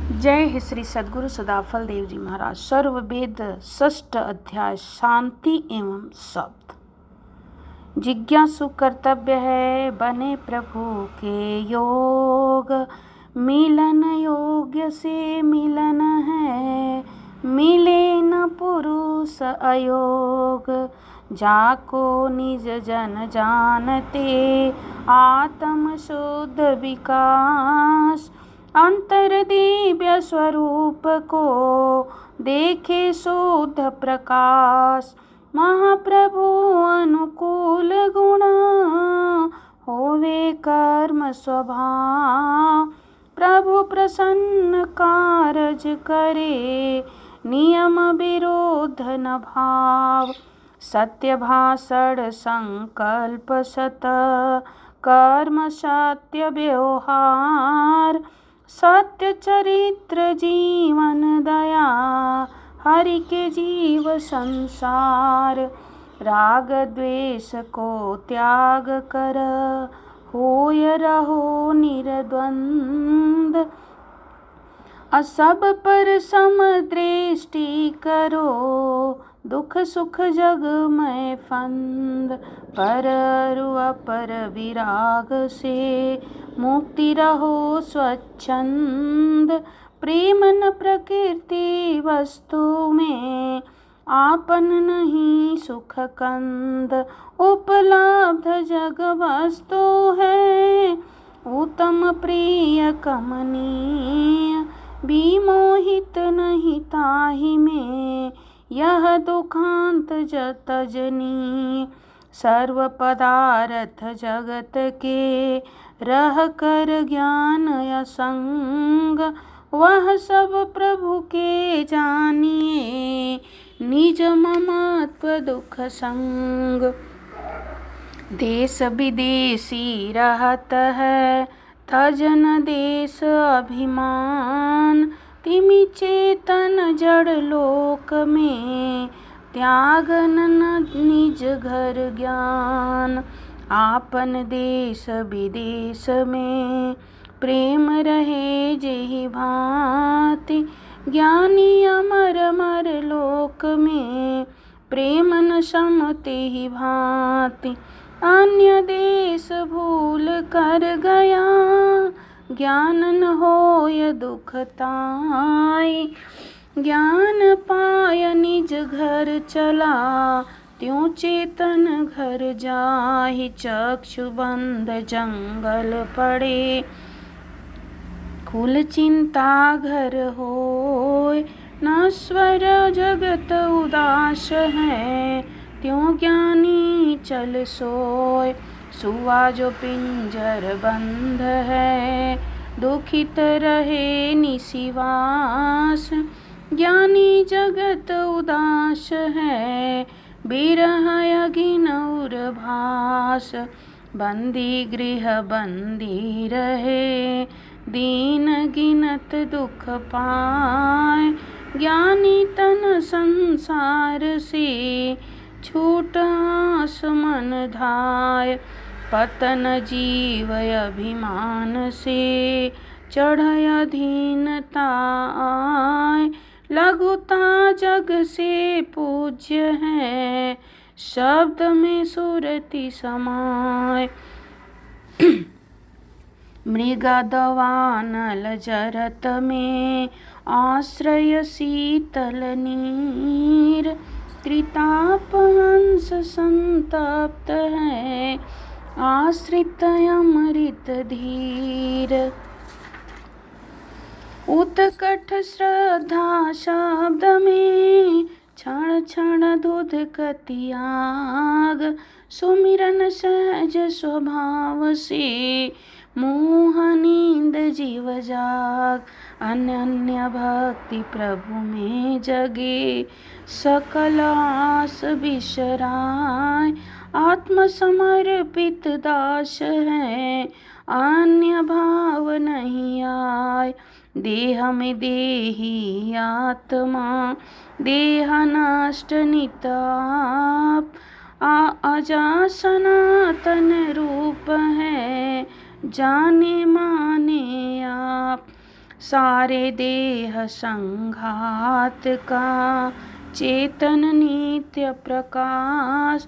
जय हे श्री सद्गुरु सदाफल देव जी महाराज। सर्व वेद षष्ठ अध्याय शांति एवं शब्द। जिज्ञासु कर्तव्य है बने प्रभु के योग, मिलन योग्य से मिलन है, मिले न पुरुष अयोग। जाको निज जन जानते आत्म शुद्ध विकास, अंतर दिव्य स्वरूप को देखे शुद्ध प्रकाश। महाप्रभु अनुकूल गुण होवे कर्म स्वभाव, प्रभु प्रसन्न कारज करे नियम विरोध न भाव। सत्य भाषण संकल्प सत कर्म सत्य व्यवहार, सत्य चरित्र जीवन दया हरि के जीव संसार। राग द्वेष को त्याग कर होय रहो निर्द्वंद, असब पर सम दृष्टि करो दुख सुख जग में फंद। पर अपर विराग से मुक्ति रहो स्वच्छंद, प्रेम न प्रकृति वस्तु में आपन नहीं सुख कंद। उपलब्ध जग वस्तु है उत्तम प्रिय कमनीय, विमोहित नहीं ताहि में यह दुखांत तजनी। सर्व पदार्थ जगत के रह कर ज्ञान असंग, वह सब प्रभु के जानिए निज ममत्व दुख संग। देश विदेशी रहत है तजन देश अभिमान, तिमि चेतन जड़ लोक में त्यागन निज घर ज्ञान। आपन देश विदेश में प्रेम रहे जेहि भांति, ज्ञानी अमर अमर लोक में प्रेम न सम तेहि भांति। अन्य देश भूल कर गया ज्ञान न होय दुख ताई, ज्ञान पाय निज घर चला त्यों चेतन घर जाहि। चक्षु बंद जंगल पड़े कुल चिंता घर होय, नश्वर जगत उदास है त्यों ज्ञानी चल सोय। सुआ जो पिंजर बंद है दुखित रहे निशिवास, ज्ञानी जगत उदास है बिरह अगिन उर भास। बंदी गृह बंदी रहे दीन गिनत दुख पाए, ज्ञानी तन संसार से छूट आस मन धाय। पतन जीव अभिमान से चढ़ अधीनता आय, लघुता जग से पूज्य है शब्द में सुरति समाय। मृगदवानल जरत में आश्रय शीतल नीर, त्रिताप हंस संतप्त है आश्रित अमृत धीर। उत्कट श्रद्धा शब्द में क्षण क्षण दूध कतियाग, सुमिरन सहज स्वभाव से मोह नींद जीव जाग। अनन्य भक्ति प्रभु में जगे सकल आस बिसराय, आत्म समर्पित दास है अन्य भाव नहीं आय। देह में देही आत्मा देह नष्ट निताप, अजा सनातन रूप है जाने माने आप। सारे देह संघात का चेतन नित्य प्रकाश।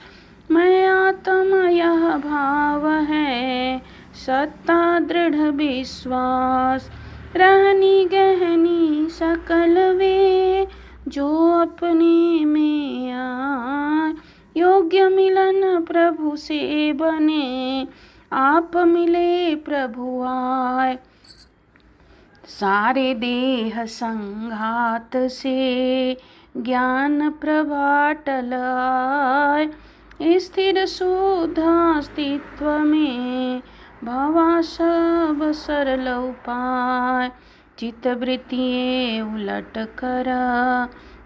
मैं आत्मा यह भाव है सत्ता दृढ़ विश्वास। रहनी गहनी सकल वे जो अपने में आए। योग्य मिलन प्रभु से बने आप मिले प्रभु आए। सारे देह संघात से ज्ञान प्रभा टलाए। स्थिर शुद्ध अस्तित्व में भवा सब सरल उपाय। चित्तवृत्तिये उलट कर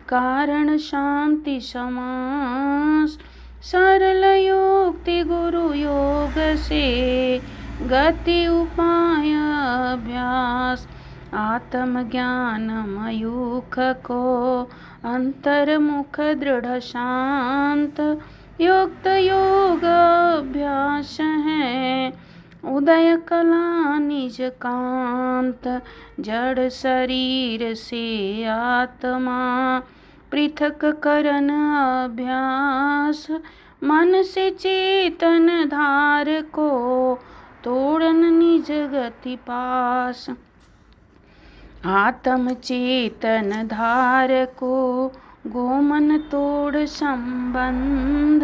कारण शांति समास। सरल युक्ति गुरु योग से गति उपाय अभ्यास। आत्मज्ञान मयूख को अंतर्मुख दृढ़ शांत। युक्त योग अभ्यास है उदय कला निज कांत। जड़ शरीर से आत्मा पृथक करन अभ्यास। मन से चेतन धार को तोड़न निज गति पास। आत्म चेतन धार को गोमन तोड़ संबंध।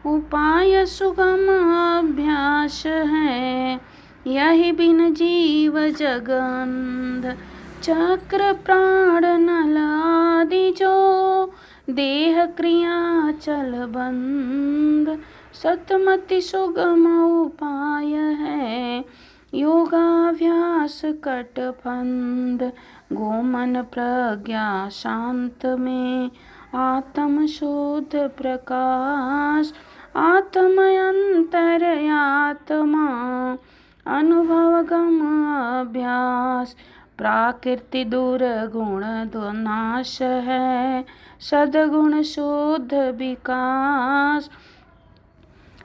उपाय सुगम अभ्यास है यही बिन जीव जगंध। चक्र प्राण नल आदि जो देह क्रिया चल बंद। सतमति सुगम उपाय है योगाभ्यास कटफंद। गोमन प्रज्ञा शांत में आत्म शुद्ध प्रकाश। आत्म अंतर आत्मा अनुभव गम अभ्यास। प्राकृति दुर्गुण नाश है सद्गुण शुद्ध विकास।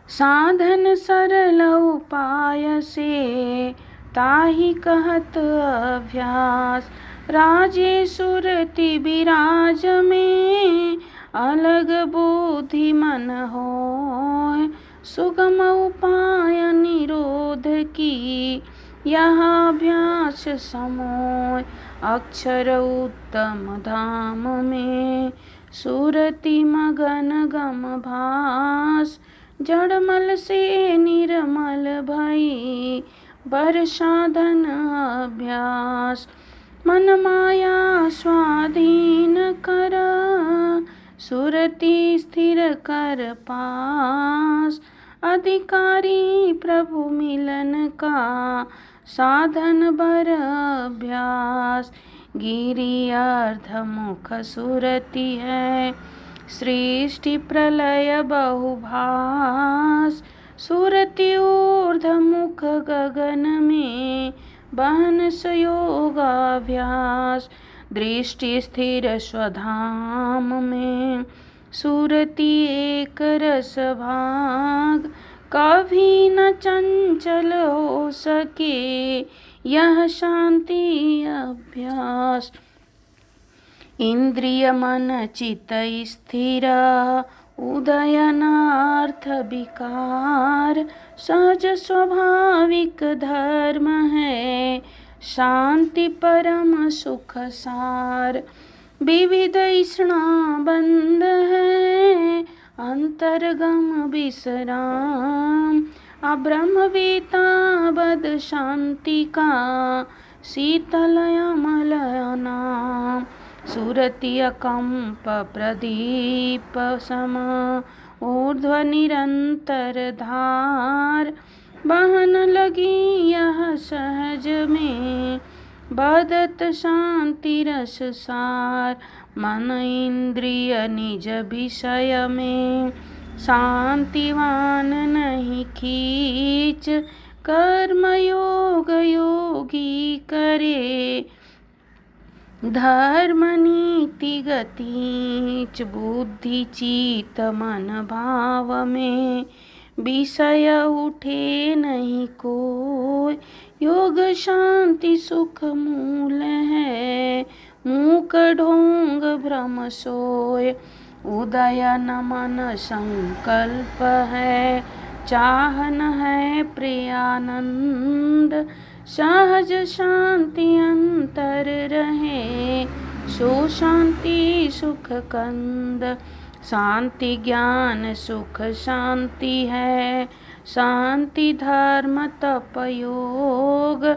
साधन सरल उपाय से ताहि कहत अभ्यास। राजे सुरति विराज में अलग बुद्धि मन होय। सुगम उपाय निरोध की यह अभ्यास समोय। अक्षर उत्तम धाम में सुरति मगन गम भास। जड़मल से निर्मल भई बरसाधन अभ्यास। मन माया स्वाधीन कर सुरति स्थिर कर पास। अधिकारी प्रभु मिलन का साधन बर अभ्यास। गिरि अर्धमुख सुरति है सृष्टि प्रलय बहुभास। सुरति ऊर्ध्वमुख गगन में बहन योगाभ्यास। दृष्टि स्थिर स्वधाम में सुरति एक रस भाग। कभी न चंचल हो सके यह शांति अभ्यास। इंद्रिय मन चित स्थिर उदयनार्थ विकार। सहज स्वाभाविक धर्म है शांति परम सुख सार। विविध इष्णा बंद है अंतर्गम विश्राम। अब्रह्मवेता बद शांति का शीतल अमल नाम। सुरति अकंप प्रदीप सम ऊर्ध्व निरंतर धार। बहन लगी यह सहज में बदत शांति रस सार। मन इंद्रिय निज विषय में शांतिवान नहीं खींच। कर्म योग योगी करे धर्म नीति गतिच। बुद्धि चित मन भाव में विषय उठे नहीं कोई, योग शांति सुख मूल है। मूक ढोंग भ्रम सोय, उदय न मन संकल्प है। चाहन है प्रियानंद, सहज शांति अंतर रहे। सो शांति सुख कंद, शांति ज्ञान सुख शांति है। शांति धर्म तप योग,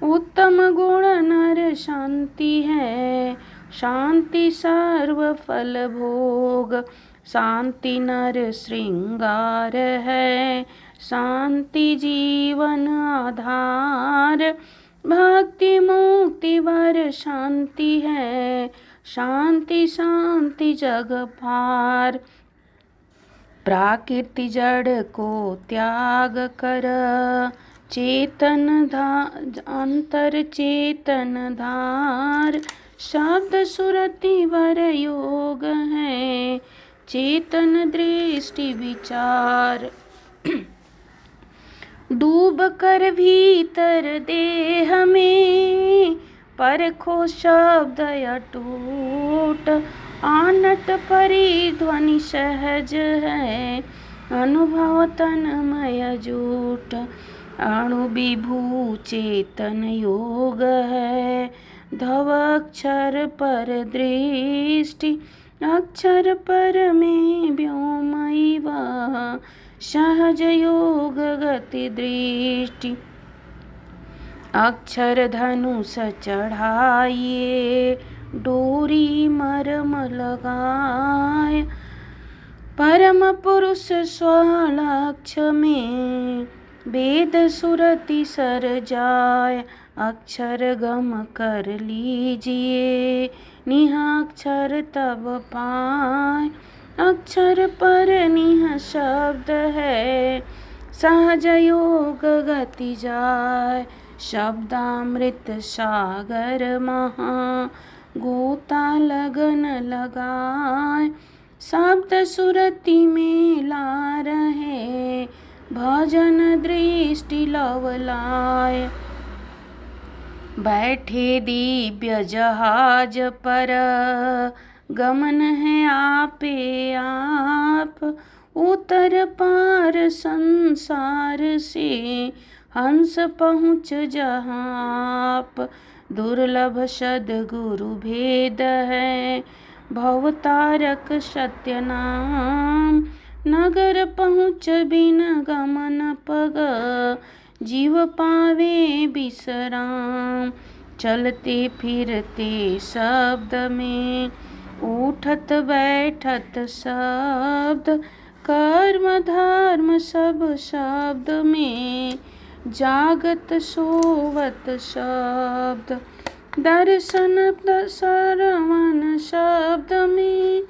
उत्तम गुण नर शांति है। शांति सर्व फल भोग, शांति नर श्रृंगार है। शांति जीवन आधार, भक्ति मुक्ति वर शांति है। शांति शांति जग पार, प्राकृति जड़ को त्याग कर। चेतन अंतर चेतन धार, शब्द सुरति वर योग है। चेतन दृष्टि विचार, डूब कर भीतर देह में। परखो शब्द अटूट, आनट परिध्वनि सहज है। अनुभव तन्मय जूट, अणु विभू चेतन योग है। धव अक्षर पर दृष्टि, अक्षर पर में व्योमैव। सहज योग गति दृष्टि, अक्षर धनुष चढ़ाइए। डोरी मरम लगाए, परम पुरुष स्वलक्ष्य में। वेद सुरति सर जाय, अक्षर गम कर लीजिए। निहाक्षर तब पाए, अक्षर पर निह शब्द है। सहज योग गति जाय, शब्दामृत सागर महा। गोता लगन लगाए, शब्द सुरति में ला रहे। भजन दृष्टि लवलाय, बैठे दिव्य जहाज पर। गमन है आपे आप, उतर पार संसार से। हंस पहुँच जहाँ आप, दुर्लभ सद्गुरु भेद है। भवतारक सत्य नाम, नगर पहुँच बिन गमन पग। जीव पावे विश्राम, चलते फिरते शब्द में। उठत बैठत शब्द, कर्म धर्म सब शब्द में। जागत सोवत शब्द, दर्शन श्रवण शब्द में।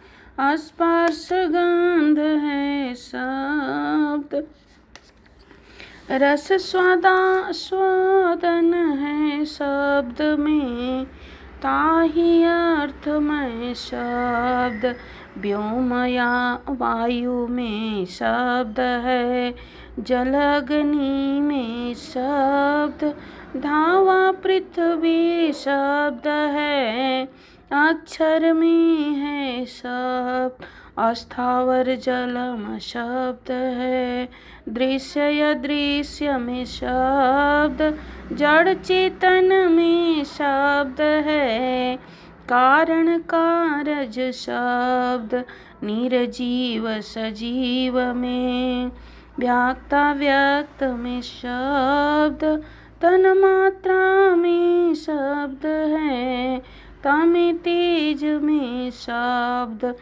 स्पर्श गंध है शब्द, रस स्वादन है शब्द में। ताहि अर्थमय शब्द, व्योमया वायु में शब्द है। जल अग्नि में शब्द, धावा पृथ्वी शब्द है। अक्षर में है शब्द, अस्थावर जलम शब्द है। दृश्य अदृश्य में शब्द, जड़ चेतन में शब्द है। कारण कारज शब्द, निर्जीव सजीव में। व्याक्ता व्यक्त में शब्द, तन मात्रा में शब्द है। तमें तेज में शब्द,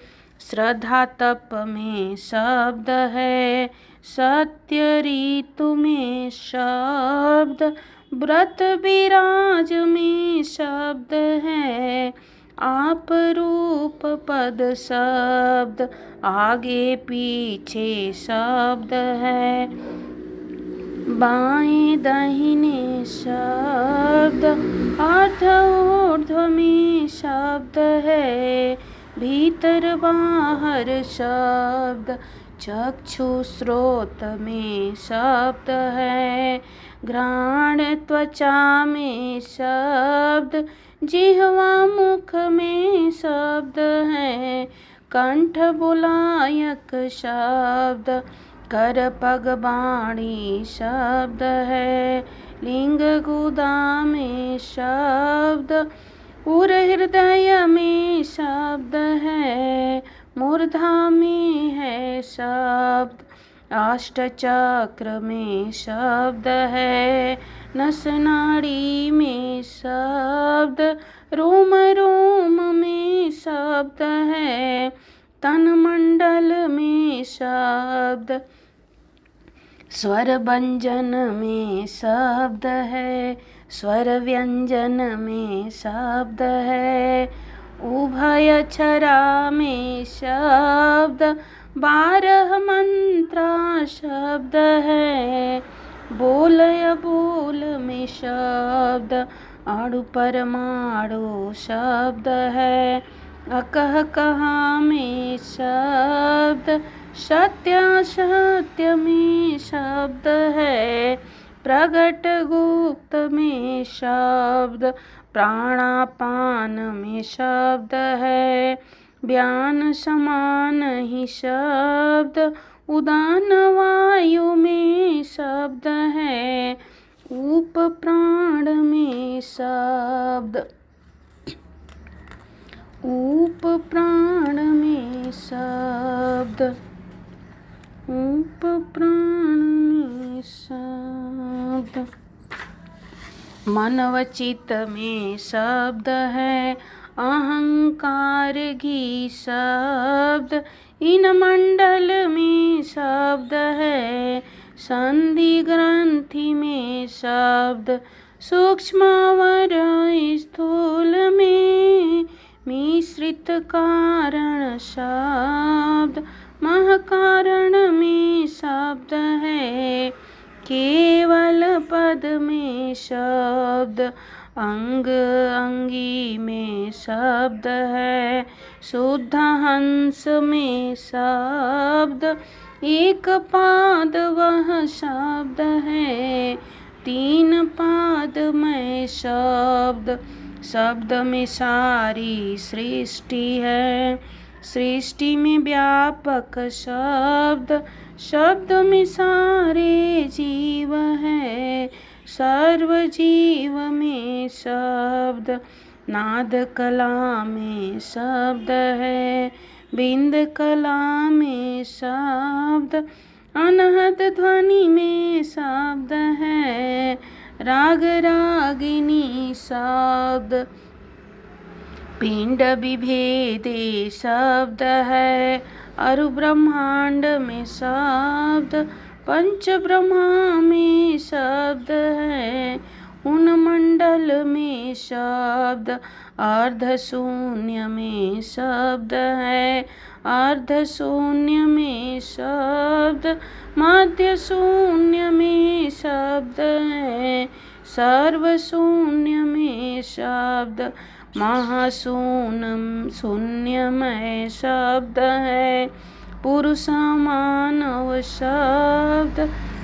श्रद्धा तप में शब्द है। सत्य ऋतु में शब्द, व्रत विराज में शब्द है। आप रूप पद शब्द, आगे पीछे शब्द है। बाएं दाहिने शब्द, अर्ध ऊर्ध्व में शब्द है। भीतर बाहर शब्द, चक्षु स्रोत में शब्द है, घ्राण त्वचा में शब्द, जिह्वा मुख में शब्द है, कंठ बुलायक शब्द, कर पग बाणी शब्द है, लिंग गुदा में शब्द, उर हृदय में शब्द है, मूर्धा में है शब्द, अष्ट चक्र में शब्द है, नस नाड़ी में शब्द, रोम रोम में शब्द है, तन मंडल में शब्द, स्वर व्यंजन में शब्द है, स्वर व्यंजन में शब्द है, उभय छरा में शब्द, 12 मंत्रा शब्द है, बोल बोल में शब्द, अणु परमाणु शब्द है, अकह कहा में शब्द, सत्य सत्य में शब्द है, प्रगट गुप्त में शब्द, प्राणापान में शब्द है, व्यान समान ही शब्द, उदान वायु में शब्द है, उप प्राण में शब्द, उप प्राण में शब्द, उप प्राण में शब्द, मनवचित में शब्द है, अहंकार घी शब्द, इन मंडल में शब्द है, संधि ग्रंथि में शब्द, सूक्ष्मावर स्थूल में मिश्रित कारण शब्द, महकारण में शब्द है, केवल पद में शब्द, अंग अंगी में शब्द है, शुद्ध हंस में शब्द, एक पाद वह शब्द है, 3 पाद में शब्द, शब्द में सारी सृष्टि है, सृष्टि में व्यापक शब्द, शब्द में सारे जीव है, सर्व जीव में शब्द, नाद कला में शब्द है, बिंद कला में शब्द, अनहद ध्वनि में शब्द है, राग रागिनी शब्द, पिंड विभेदे शब्द है, अरु ब्रह्मांड में शब्द, पंच ब्रह्मा में शब्द है, उन मंडल में शब्द, अर्ध शून्य में शब्द है, अर्ध शून्य में शब्द, मध्य शून्य में शब्द है, सर्व शून्य में शब्द, महाशून्य शून्य में शब्द है, पुरुष मानव शब्द,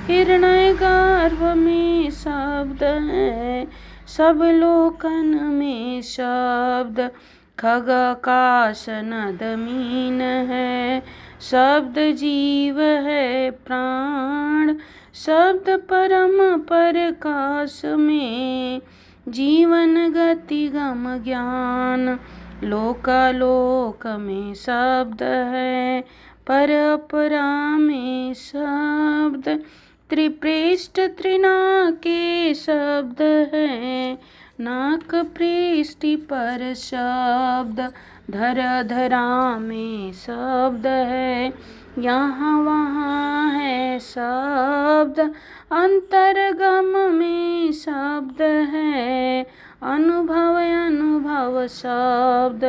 हिरण्य गर्भ में शब्द है, सब लोकन में शब्द, खग आकाश नद मीन है, शब्द जीव है प्राण, शब्द परम प्रकाश में, जीवन गति गम ज्ञान, लोकालोक में शब्द है, पर अपरा में शब्द, त्रिपृष्ठ त्रिनाके शब्द है, नाक पृष्ठि पर शब्द, धर धरा में शब्द है, यहाँ वहाँ है शब्द, अंतरगम में शब्द है, अनुभव अनुभव शब्द,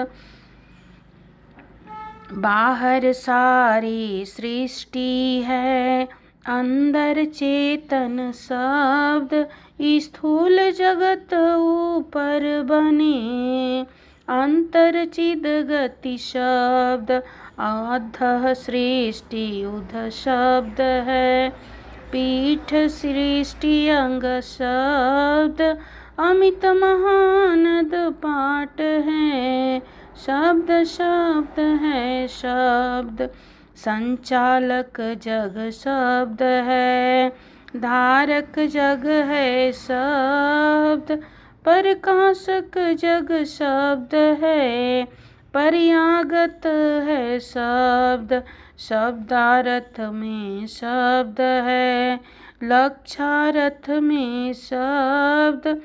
बाहर सारी सृष्टि है, अंदर चेतन शब्द, स्थूल जगत ऊपर बने, अंतरचिद गति शब्द, अधः सृष्टि उध शब्द है। पीठ सृष्टि अंग शब्द, अमित महानद पाठ है। शब्द शब्द है शब्द, संचालक जग शब्द है। धारक जग है शब्द, प्रकाशक जग शब्द है। पर्यागत है शब्द, शब्दार्थ में शब्द है। लक्ष्यार्थ में शब्द,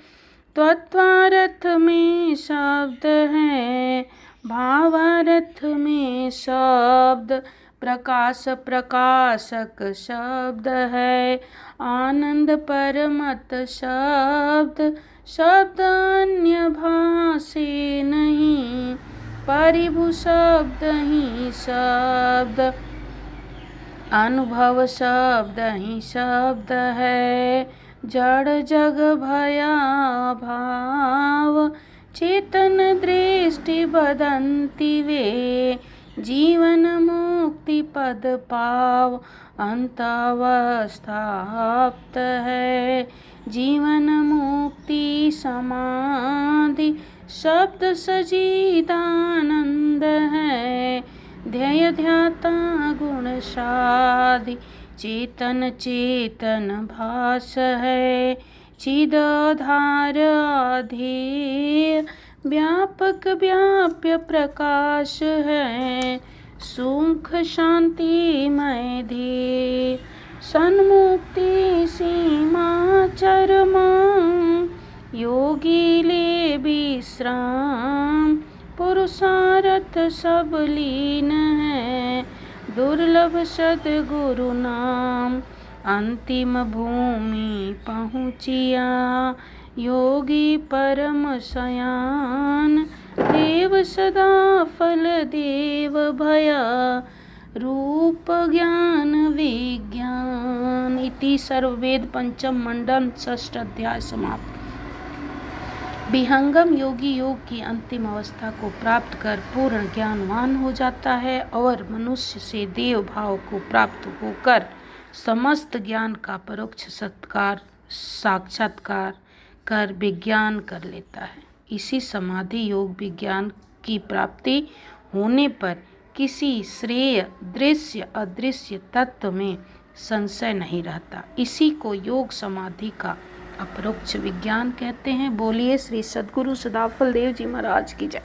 तत्वार्थ में शब्द है। भावार्थ में शब्द, प्रकाश प्रकाशक शब्द है। आनंद परमत शब्द, शब्द अन्य भाषे नहीं। परिभु शब्द ही शब्द, अनुभव शब्द ही शब्द है। जड़ जग भया भाव, चेतन दृष्टि बदंती वे। जीवन मुक्ति पद पाव, अंतावस्था आप्त है। जीवन मुक्ति समाधि, शब्द सजीदानंद है। ध्येय ध्याता गुण साधि, चेतन चेतन भास है। चिदाधार अधेय, व्यापक व्याप्य प्रकाश है। सुख शांति मय ध्येय, सन्मुक्ति सीमा चरमा। योगी ले विश्राम, पुरुषार्थ सब लीन है। दुर्लभ सद्गुरु नाम, अंतिम भूमि पहुँचिया। योगी परम शयान, देव सदा फल देव भया। रूप ज्ञान विज्ञान इति सर्ववेद पंचम मंडल षष्ठ अध्याय समाप्त। विहंगम योगी योग की अंतिम अवस्था को प्राप्त कर पूर्ण ज्ञानवान हो जाता है और मनुष्य से देव भाव को प्राप्त होकर समस्त ज्ञान का परोक्ष साक्षात्कार कर विज्ञान कर लेता है। इसी समाधि योग विज्ञान की प्राप्ति होने पर किसी श्रेय दृश्य अदृश्य तत्व में संशय नहीं रहता। इसी को योग समाधि का अपरोक्ष विज्ञान कहते हैं। बोलिए श्री सद्गुरु सदाफल देव जी महाराज की जय।